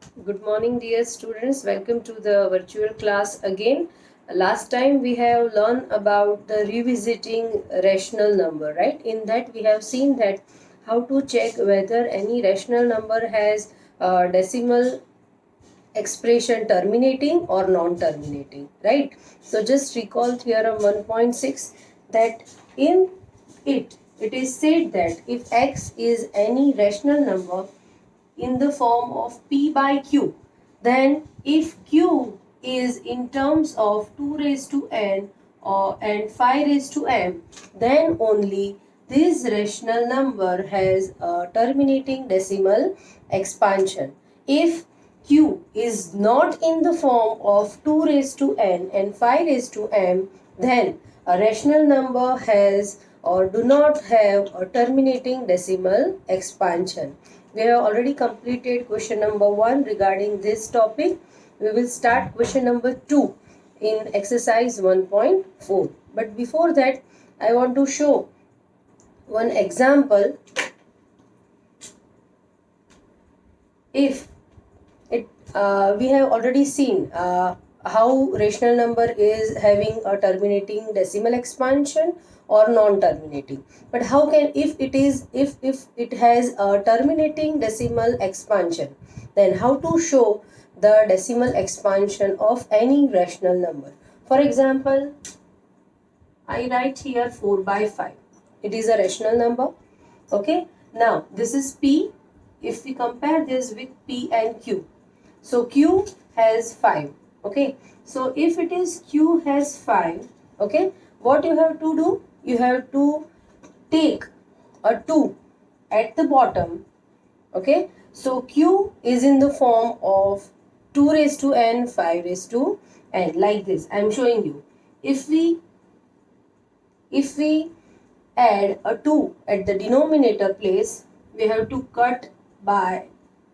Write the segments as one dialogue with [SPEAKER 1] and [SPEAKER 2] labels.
[SPEAKER 1] Good morning, dear students. Welcome to the virtual class again. Last time we have learned about the revisiting rational number, right? In that we have seen that how to check whether any rational number has decimal expression terminating or non-terminating, right? So just recall theorem 1.6 that in it is said that if x is any rational number in the form of P by Q. Then if Q is in terms of 2 raised to n and 5 raised to m, then only this rational number has a terminating decimal expansion. If Q is not in the form of 2 raised to n and 5 raised to m, then a rational number has or do not have a terminating decimal expansion. We have already completed question number 1 regarding this topic. We will start question number 2 in exercise 1.4. But before that, I want to show one example. If it we have already seen how rational number is having a terminating decimal expansion or non-terminating, but how can if it has a terminating decimal expansion, then how to show the decimal expansion of any rational number. For example, I write here 4 by 5. It is a rational number. Okay, now this is P. If we compare this with P and Q, so Q has 5. Okay, so if it is Q has 5, okay, what you have to do? You have to take a 2 at the bottom. Okay, so Q is in the form of 2 raised to n, 5 raised to n, like this. I am showing you. If we add a 2 at the denominator place, we have to cut by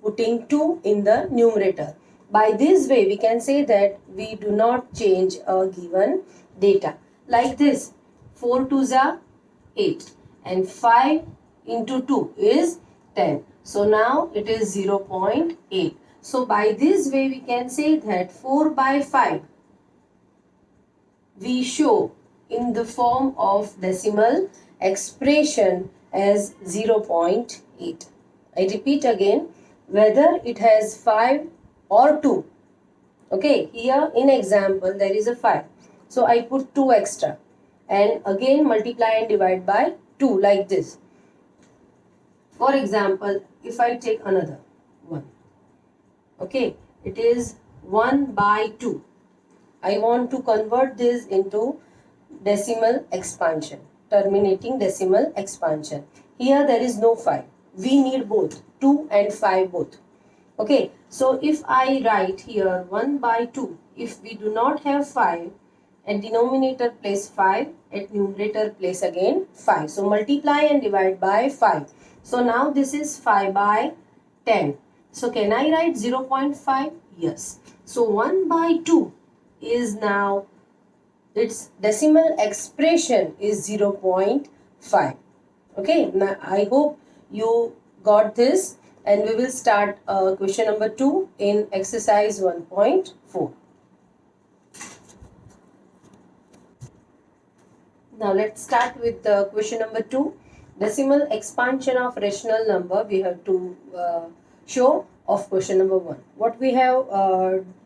[SPEAKER 1] putting 2 in the numerator. By this way, we can say that we do not change a given data. Like this, 4 2s are 8 and 5 into 2 is 10. So now it is 0.8. So by this way, we can say that 4 by 5 we show in the form of decimal expression as 0.8. I repeat again, whether it has 5 or 2. Okay, here in example there is a 5. So I put 2 extra and again multiply and divide by 2 like this. For example, if I take another one, okay, it is 1 by 2. I want to convert this into decimal expansion, terminating decimal expansion. Here there is no 5. We need both, 2 and 5 both. Okay, so if I write here 1 by 2, if we do not have 5, at denominator place 5, at numerator place again 5. So multiply and divide by 5. So now this is 5 by 10. So can I write 0.5? Yes. So 1 by 2 is now, its decimal expression is 0.5. Okay, now I hope you got this, and we will start question number 2 in exercise 1.4. Now let's start with question number 2. Decimal expansion of rational number we have to show of question number 1. What we have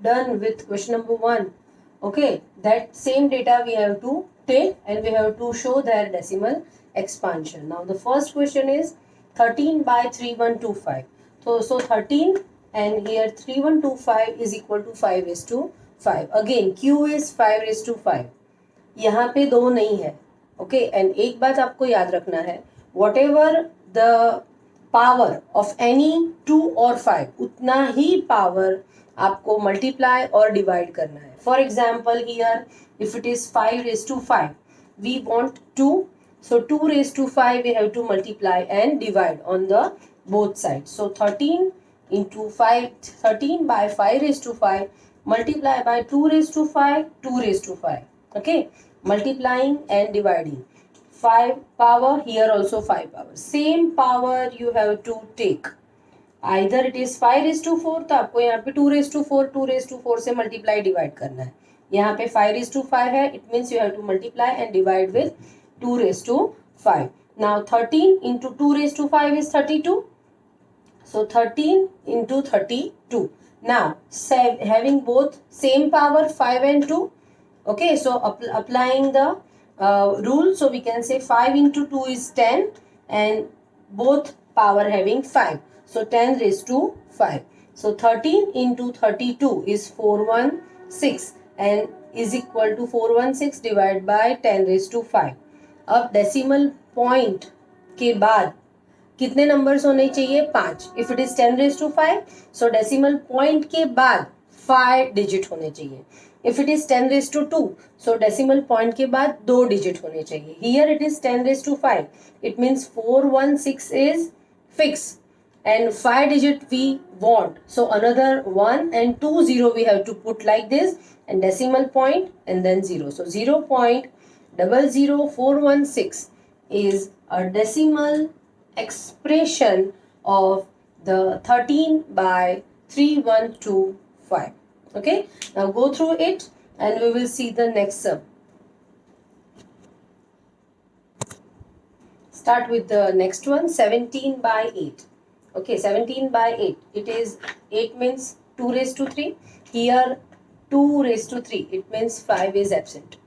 [SPEAKER 1] done with question number 1, okay, that same data we have to take and we have to show their decimal expansion. Now the first question is 13 by 3125. So 13 and here 3125 is equal to 5 raised to 5. Again Q is 5 raised to 5. यहाँ पे 2 नहीं है. Okay, and एक बात आपको याद रखना है, whatever the power of any 2 और 5, उतना ही पावर आपको मल्टीप्लाई और डिवाइड करना है. For example here if it is 5 raised to 5, we want 2, so 2 raised to 5 we have to multiply and divide on the both sides. So 13 into 5, 13 by 5 raised to 5 multiply by 2 raised to 5, 2 raised to 5. Okay, multiplying and dividing. 5 power, here also 5 power. Same power you have to take. Either it is 5:4, तो आपको यहाँ पे 2:4 से multiply divide करना है. यहाँ पे 5:5 है, it means you have to multiply and divide with 2:5. Now 13 into 2:5 is 32. So 13 into 32. Now having both same power 5 and 2. Okay, so applying the rule, so we can say 5 into 2 is 10 and both power having 5. So 10⁵. So 13 into 32 is 416 and is equal to 416 divided by 10⁵. अब decimal point के बाद कितने numbers होने चाहिए? 5. If it is 10⁵, so decimal point के बाद 5 digit होने चाहिए. If it is 10⁵, so decimal point के बाद 2 डिजिट होने चाहिए. Here it is 10⁵, it means 416 is fix and 5 digit we want, so another 1 and 2 0 we have to put like this and decimal point and then 0. So 0.00416 is a decimal expression of the 13 by 3125. Okay, now go through it and we will see the next sum. Start with the next one, 17 by 8. Okay, 17 by 8. It is 8 means 2⁵. Here 2⁵. It means 5 is absent.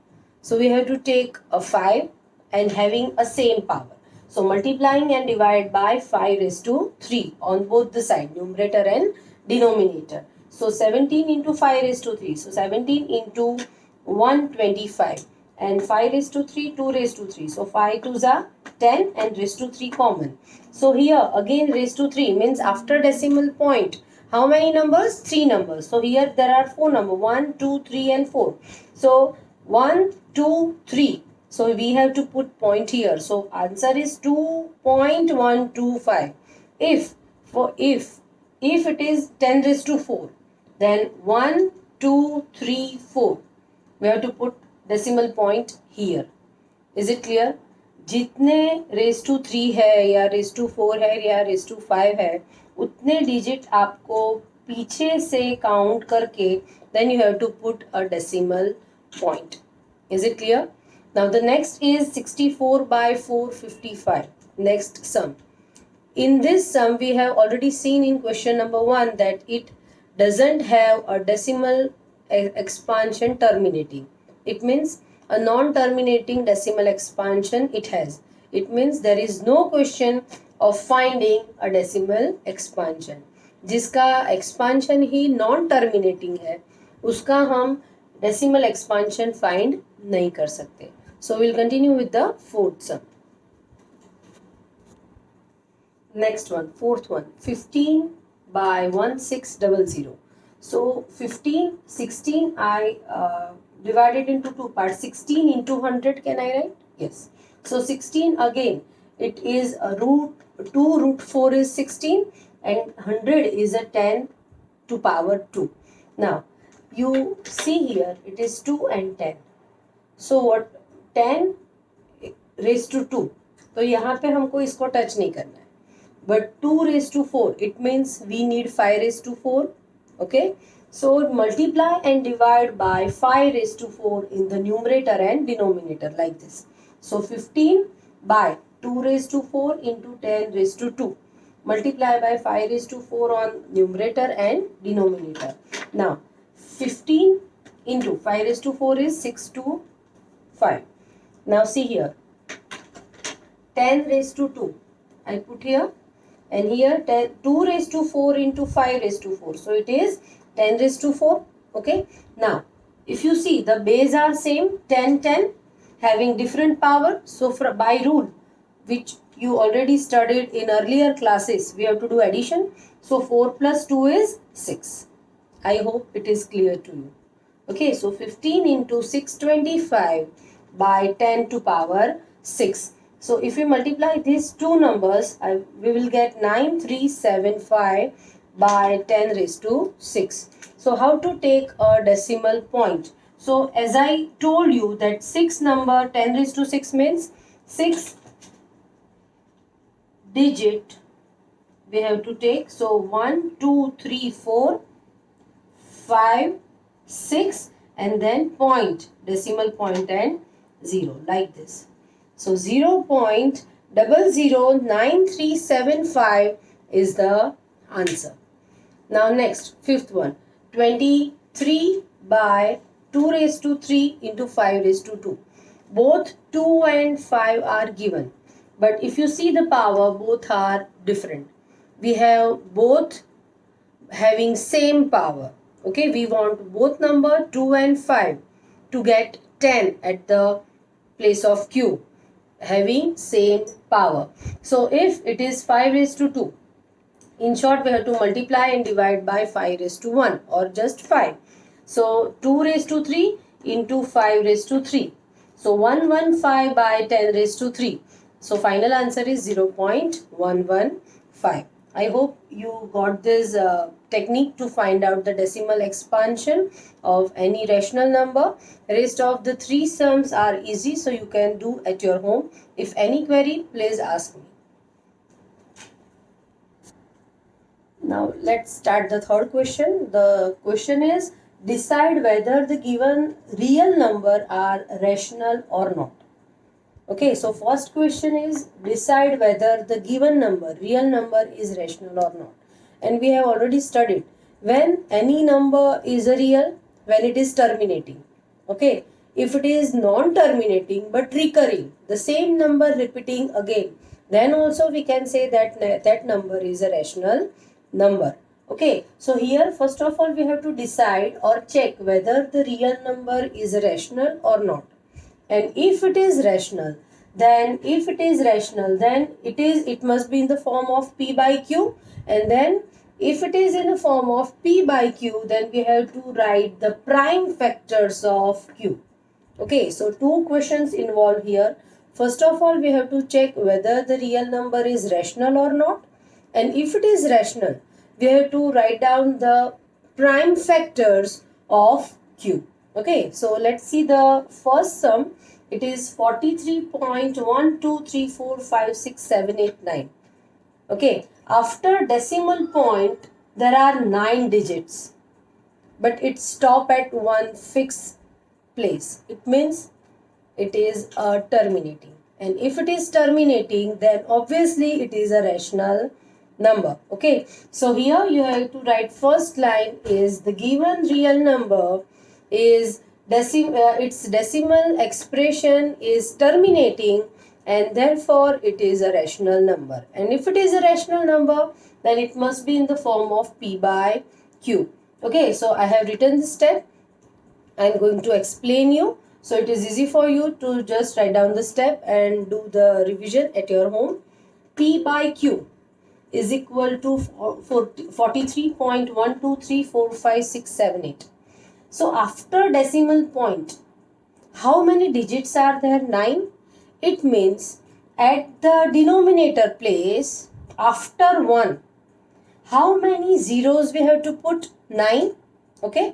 [SPEAKER 1] So we have to take a 5 and having a same power. So multiplying and divide by 5⁵ on both the side, numerator and denominator. So 17 into 5⁵. So 17 into 125 and 5⁵, 2⁵. So 5 2s are 10 and ⁵3 common. So here again ⁵3 means after decimal point how many numbers? 3 numbers. So here there are 4 numbers, 1 2 3 and 4. So 1 2 3. So we have to put point here. So answer is 2.125. If it is 10⁵, then 1 2 3 4. We have to put decimal point here. Is it clear? जितने ⁵3 है या ⁵4 है या ⁵5 है उतने digit आपको पीछे से काउंट करके then you have to put a decimal point. Is it clear? Now the next is 64 by 455. Next sum. In this sum we have already seen in question number 1 that it doesn't have a decimal expansion terminating. It means a non-terminating decimal expansion it has. It means there is no question of finding a decimal expansion. जिसका expansion ही non-terminating है उसका हम decimal expansion find नहीं कर सकते. So we'll continue with the fourth sum. Next one, fourth one, 15 by 1600. So 15, 16 I divided into 2 parts. 16 into 100 can I write? Yes. So 16 again it is a √4 is 16 and 100 is a 10 to power 2. Now you see here it is 2 and 10. So what 10⁵2. तो यहाँ पे हमको इसको touch नहीं करना है. But 2⁵4 it means we need 5⁵4. Okay. So multiply and divide by 5⁵4 in the numerator and denominator like this. So 15 by 2⁵4 into 10⁵2. Multiply by 5⁵4 on numerator and denominator. Now 15 into 5⁵4 is 625. Now see here 10⁵2 I put here and here 2⁵4 into 5⁵4. So it is 10⁵4. Okay. Now if you see the base are same 10 10 having different power. So by rule which you already studied in earlier classes we have to do addition. So 4 plus 2 is 6. I hope it is clear to you. Okay. So 15 into 625 by 10 to power 6. So if we multiply these two numbers we will get 9375 by 10⁵6. So how to take a decimal point? So as I told you that 6 number 10⁵6 means 6 digit we have to take. So 1, 2, 3, 4, 5, 6 and then point, decimal point and 0 like this. So 0.009375 is the answer. Now next, fifth one, 23 by 2 raised to 3 into 5 raised to 2. Both 2 and 5 are given. But if you see the power, both are different. We have both having same power. Okay, we want both number 2 and 5 to get 10 at the place of q, having same power. So if it is 5 raised to 2, in short we have to multiply and divide by 5 raised to 1 or just 5. So 2 raised to 3 into 5 raised to 3. So 115 by 10 raised to 3. So final answer is 0.115. I hope you got this technique to find out the decimal expansion of any rational number. Rest of the three sums are easy, so you can do at your home. If any query, please ask me. Now let's start the third question. The question is, decide whether the given real number are rational or not. Okay, so first question is, decide whether the given number, real number is rational or not. And we have already studied when any number is a real, when it is terminating. Okay, if it is non-terminating but recurring, the same number repeating again, then also we can say that that number is a rational number. Okay, so here first of all we have to decide or check whether the real number is rational or not. And if it is rational, then it must be in the form of p by q. And then if it is in the form of p by q, then we have to write the prime factors of q. Okay, so two questions involved here. First of all, we have to check whether the real number is rational or not. And if it is rational, we have to write down the prime factors of q. Okay, so let's see the first sum. It is 43.123456789. Okay, after decimal point, there are 9 digits. But it stop at one fixed place. It means it is terminating. And if it is terminating, then obviously it is a rational number. Okay, so here you have to write first line is the given real number is its decimal expression is terminating and therefore it is a rational number. And if it is a rational number, then it must be in the form of p by q. Okay, so I have written this step. I am going to explain you. So it is easy for you to just write down the step and do the revision at your home. P by q is equal to 43.123456778. So after decimal point, how many digits are there? 9. It means at the denominator place, after 1, how many zeros we have to put? 9. Okay.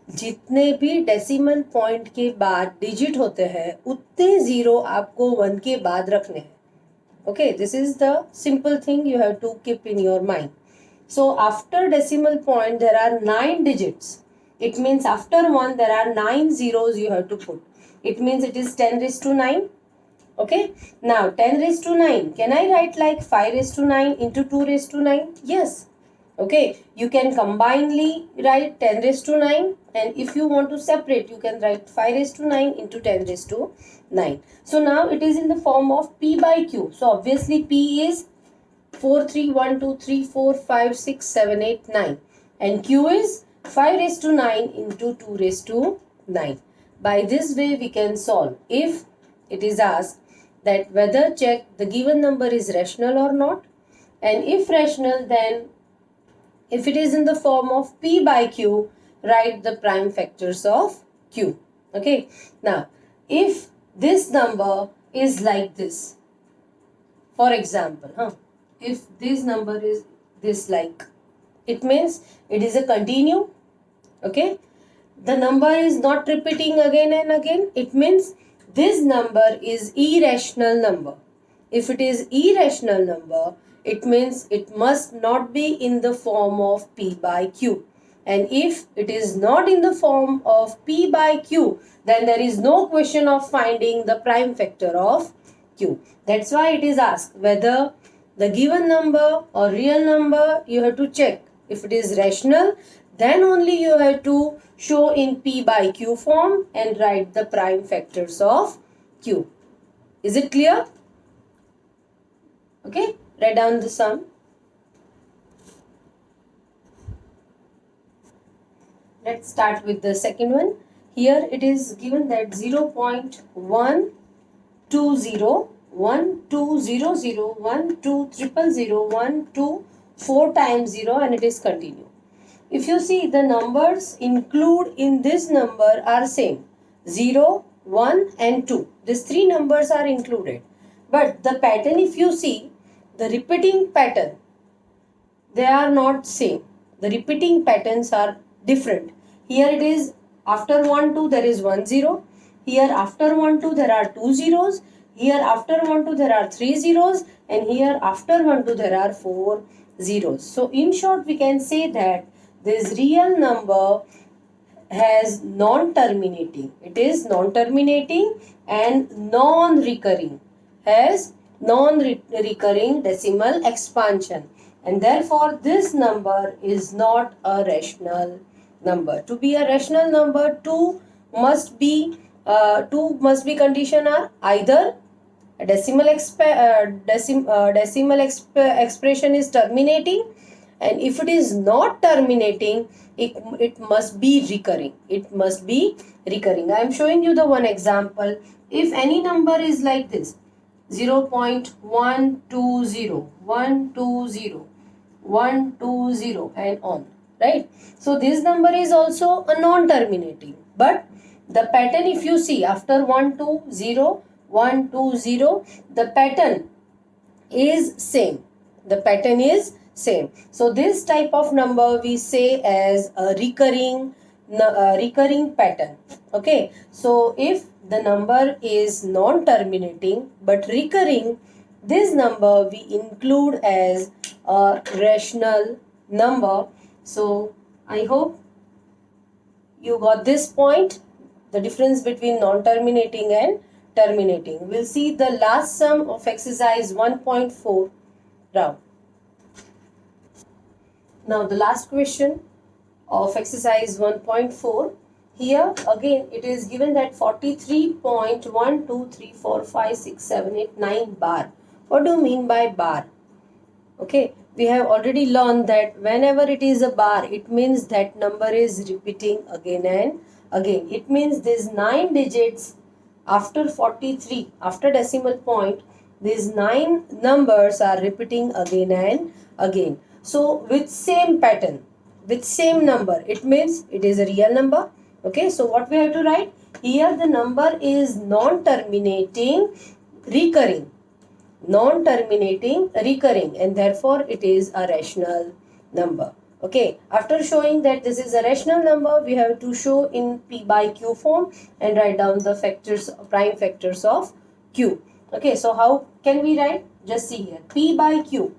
[SPEAKER 1] जितने भी decimal point के बाद digit होते हैं उतने zero आपको 1 के बाद रखने हैं. Okay, this is the simple thing you have to keep in your mind. So after decimal point there are 9 digits. It means after 1 there are 9 zeros you have to put. It means it is 10 raised to 9. Okay, now 10 raised to 9. Can I write like 5 raised to 9 into 2 raised to 9? Yes. Okay, you can combinedly write 10 raised to 9, and if you want to separate, you can write 5 raised to 9 into 10 raised to 9. So now it is in the form of p by q. So obviously p is 43123456789 and q is 5 raised to 9 into 2 raised to 9. By this way we can solve. If it is asked that whether check the given number is rational or not, and if rational, then if it is in the form of p by q, write the prime factors of q. Okay. Now, if this number is like this, for example, if this number is this like, it means it is a continue. Okay. The number is not repeating again and again. It means this number is irrational number. If it is irrational number, it means it must not be in the form of P by Q. And if it is not in the form of P by Q, then there is no question of finding the prime factor of Q. That's why it is asked whether the given number or real number, you have to check. If it is rational, then only you have to show in P by Q form and write the prime factors of Q. Is it clear? Okay, write down the sum. Let's start with the second one. Here it is given that 0.120, 1200, 1200, 4 times 0, and it is continue. If you see, the numbers include in this number are same, 0, 1 and 2. These three numbers are included. But the pattern, if you see, the repeating pattern, they are not same. The repeating patterns are different. Here it is after 1, 2 there is 1, 0. Here after 1, 2 there are 2 zeros. Here after 1, 2 there are 3 zeros. And here after 1, 2 there are 4 zeros. So in short we can say that this real number has non-terminating. It is non-terminating and non-recurring. Has non-recurring decimal expansion. And therefore this number is not a rational number. To be a rational number, two must be condition are either a decimal expression is terminating, and if it is not terminating, it must be recurring. It must be recurring. I am showing you the one example. If any number is like this, 0.120, 120, 120 and on, right? So this number is also a non-terminating, but the pattern, if you see, after 120, 120, the pattern is same. The pattern is same. So this type of number we say as a recurring pattern. Okay. So if the number is non-terminating but recurring, this number we include as a rational number. So I hope you got this point, the difference between non-terminating and terminating. We'll see the last sum of exercise 1.4 now. Now the last question of exercise 1.4. Here again it is given that 43.123456789 bar. What do you mean by bar? Okay, we have already learned that whenever it is a bar, it means that number is repeating again and again. It means these 9 digits after 43, after decimal point, these 9 numbers are repeating again and again. So with same pattern, with same number, it means it is a real number. Okay, so what we have to write? Here the number is non-terminating, recurring. Non-terminating, recurring, and therefore it is a rational number. Okay, after showing that this is a rational number, we have to show in P by Q form and write down the factors, prime factors of Q. Okay, so how can we write? Just see here. P by Q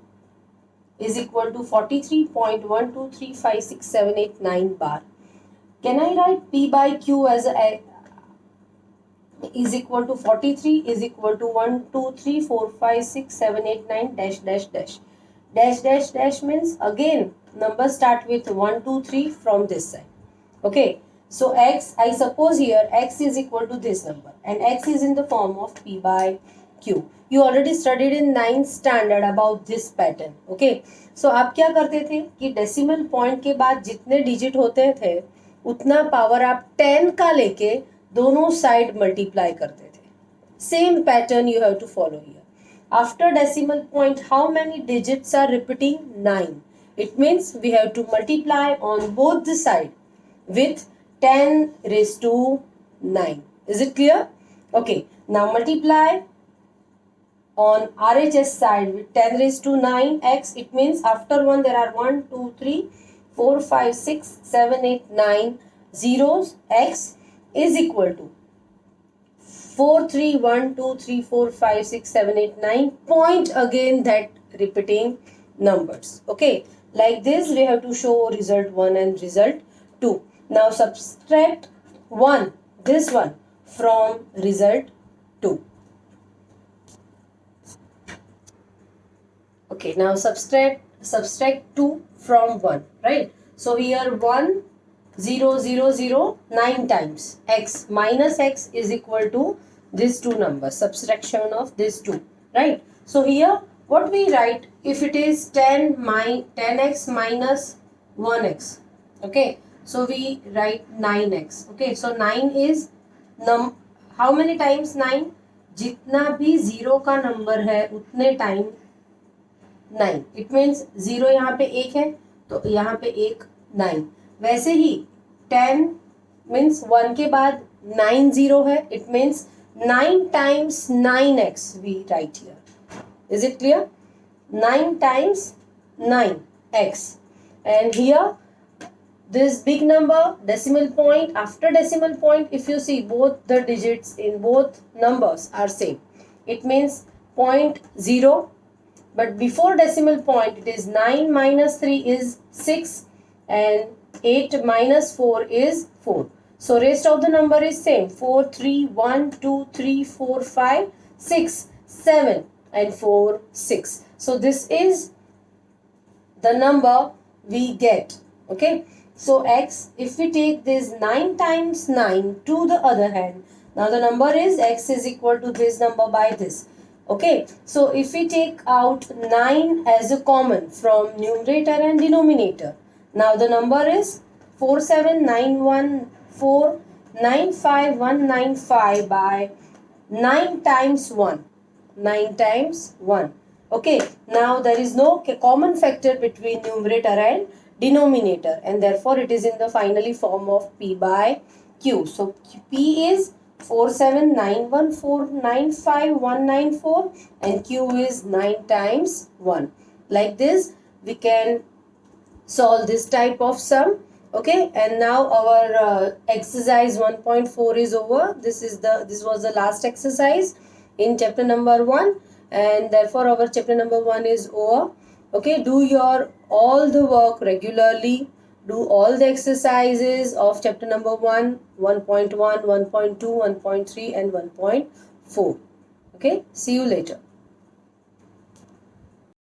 [SPEAKER 1] is equal to 43.1235678 bar. Can I write P by Q as a is equal to 43 is equal to 1, 2, 3, 4, 5, 6, 7, 8, 9 dash dash dash. Dash dash dash means again numbers start with 1, 2, 3 from this side. Okay. So x, I suppose here x is equal to this number and x is in the form of P by Q. You already studied in 9th standard about this pattern. Okay. So आप क्या करते थे कि decimal point के बाद जितने digit होते थे उतना power आप 10 का लेके दोनों साइड मल्टीप्लाई करते थे. Same pattern you have to follow here. After decimal point how many digits are repeating? 9. It means we have to multiply on both the side with 10 raised to 9. Is it clear? Okay. Now multiply on RHS side with 10 raised to 9 x. It means after 1 there are 1, 2, 3, 4, 5, 6, 7, 8, 9 zeros. X is equal to 4, 3, 1, 2, 3, 4, 5, 6, 7, 8, 9. Point again that repeating numbers. Okay, like this we have to show result 1 and result 2. Now subtract 1, this one, from result 2. Okay, now subtract 2 from 1, right? So here 1, 0, 0, 0, 9 times. X minus x is equal to these two numbers, subtraction of these two, right? So here what we write, if it is 10x minus 1x, okay, so we write 9x. Okay, so 9 is how many times 9? जितना भी 0 का number है उतने time 9. It means 0 यहाँ पे 1 है तो यहाँ पे 1 9. वैसे ही 10 मीन्स 1 के बाद 9 0 है. It means 9 times 9x we write here. Is it clear? 9 times 9x. And here this big number, decimal point, after decimal point, if you see both the digits in both numbers are same. It means 0.0. But before decimal point, it is 9 minus 3 is 6 and 8 minus 4 is 4. So rest of the number is same. 4, 3, 1, 2, 3, 4, 5, 6, 7 and 4, 6. So this is the number we get. Okay. So x, if we take this 9 times 9 to the other hand, now the number is x is equal to this number by this. Okay, so if we take out 9 as a common from numerator and denominator, now the number is 4791495,195 by 9 times 1. 9 times 1. Okay, now there is no common factor between numerator and denominator, and therefore it is in the finally form of P by Q. So P is 4791495,194 and Q is 9 times 1. Like this we can solve this type of sum. Okay, and now our exercise 1.4 is over. This was the last exercise in chapter number 1, and therefore our chapter number 1 is over. Okay, do all the work regularly. Do all the exercises of chapter number 1, 1.1, 1.2, 1.3 and 1.4. Okay, see you later.